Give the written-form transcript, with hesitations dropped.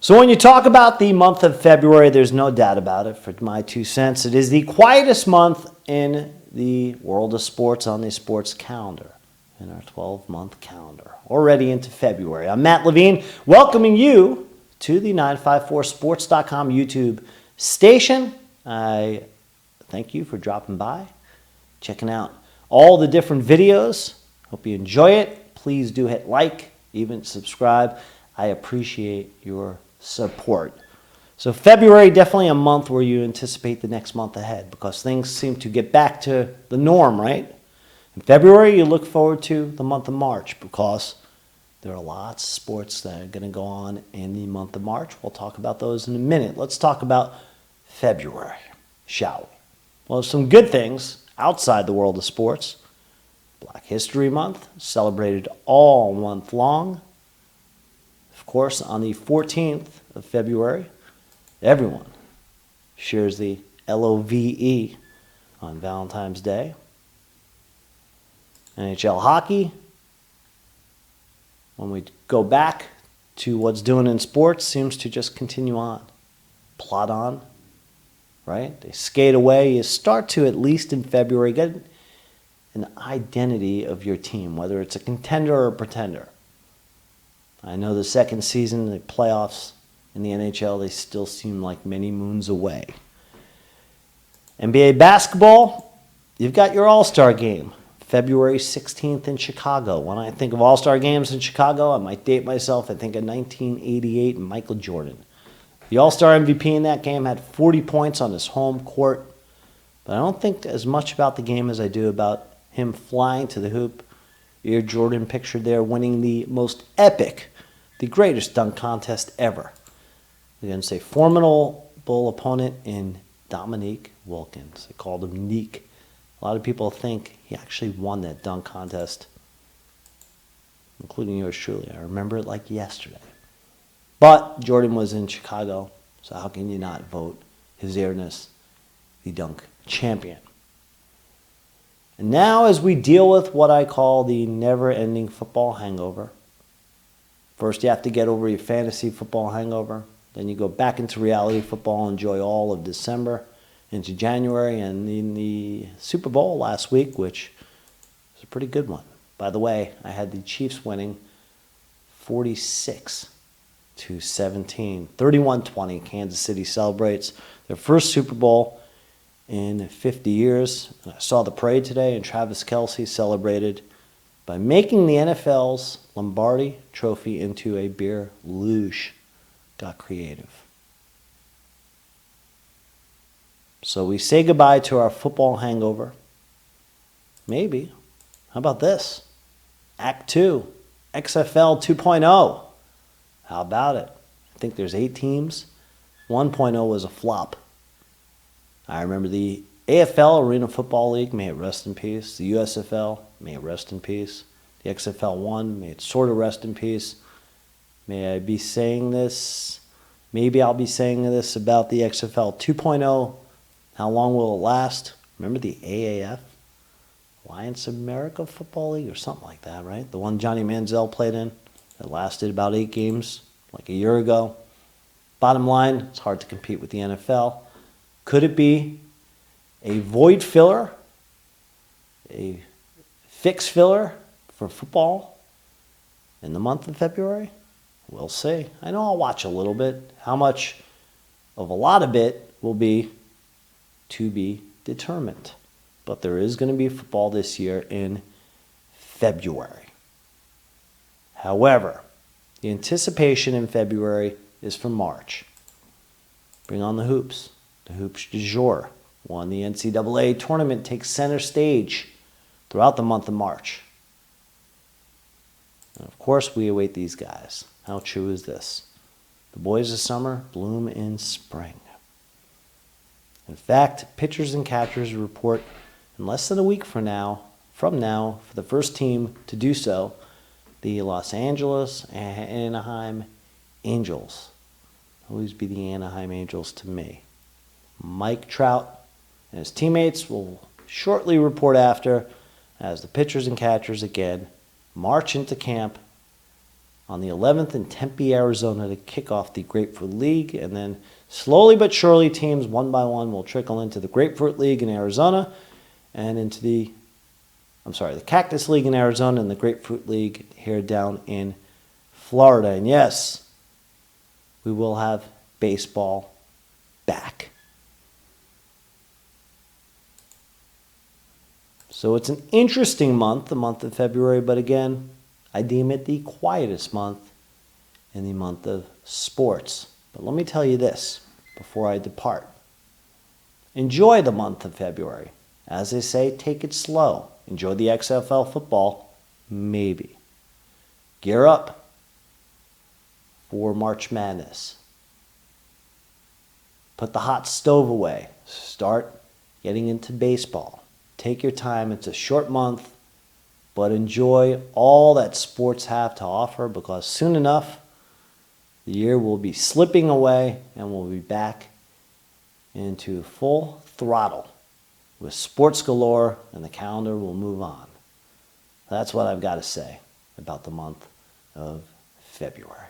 So when you talk about the month of February, there's no doubt about it. For my 2 cents, it is the quietest month in the world of sports on the sports calendar, in our 12-month calendar, already into February. I'm Matt Levine, welcoming you to the 954sports.com YouTube station. I thank you for dropping by, checking out all the different videos. Hope you enjoy it. Please do hit like, even subscribe. I appreciate your support. So February, definitely a month where you anticipate the next month ahead because things seem to get back to the norm, right? In February, you look forward to the month of March because there are lots of sports that are going to go on in the month of March. We'll talk about those in a minute. Let's talk about February, shall we? Well, some good things outside the world of sports. Black History Month, celebrated all month long. Of course, on the 14th of February, everyone shares the LOVE on Valentine's Day. NHL hockey, when we go back to what's doing in sports, seems to just continue on, plod on, right? They skate away. You start to, at least in February, get an identity of your team, whether it's a contender or a pretender. I know the second season, the playoffs in the NHL, they still seem like many moons away. NBA basketball, you've got your All-Star game, February 16th in Chicago. When I think of All-Star games in Chicago, I might date myself. I think of 1988 and Michael Jordan. The All-Star MVP in that game had 40 points on his home court, but I don't think as much about the game as I do about him flying to the hoop. Air Jordan pictured there winning the most epic, the greatest dunk contest ever against a formidable opponent in Dominique Wilkins. They called him Neek. A lot of people think he actually won that dunk contest, including yours truly. I remember it like yesterday. But Jordan was in Chicago, so how can you not vote His Airness the dunk champion? And now as we deal with what I call the never-ending football hangover, first you have to get over your fantasy football hangover, then you go back into reality football, enjoy all of December into January, and in the Super Bowl last week, which was a pretty good one. By the way, I had the Chiefs winning 46-17, 31-20. Kansas City celebrates their first Super Bowl in 50 years. I saw the parade today, and Travis Kelce celebrated by making the NFL's Lombardi Trophy into a beer luge. Got creative. So we say goodbye to our football hangover. Maybe. How about this? Act 2, XFL 2.0. How about it? I think there's 8 teams. 1.0 was a flop. I remember the AFL, Arena Football League, may it rest in peace. The USFL, may it rest in peace. The XFL 1, may it sort of rest in peace. May I be saying this? Maybe I'll be saying this about the XFL 2.0. How long will it last? Remember the AAF? Alliance America Football League or something like that, right? The one Johnny Manziel played in. It lasted about 8 games, like a year ago. Bottom line, it's hard to compete with the NFL. Could it be a void filler, a fix filler for football in the month of February? We'll see. I know I'll watch a little bit. How much of a lot of it will be to be determined. But there is going to be football this year in February. However, the anticipation in February is for March. Bring on the hoops. The hoops du jour. One, the NCAA tournament takes center stage throughout the month of March. And of course, we await these guys. How true is this? The boys of summer bloom in spring. In fact, pitchers and catchers report in less than a week from now, for the first team to do so, the Los Angeles and Anaheim Angels. Always be the Anaheim Angels to me. Mike Trout and his teammates will shortly report after as the pitchers and catchers again march into camp on the 11th in Tempe, Arizona to kick off the Grapefruit League. And then slowly but surely, teams one by one will trickle into the Grapefruit League in Arizona and into the Cactus League in Arizona and the Grapefruit League here down in Florida. And yes, we will have baseball back. So it's an interesting month, the month of February, but again, I deem it the quietest month in the month of sports. But let me tell you this before I depart. Enjoy the month of February. As they say, take it slow. Enjoy the XFL football, maybe. Gear up for March Madness. Put the hot stove away. Start getting into baseball. Take your time. It's a short month, but enjoy all that sports have to offer, because soon enough, the year will be slipping away and we'll be back into full throttle with sports galore, and the calendar will move on. That's what I've got to say about the month of February.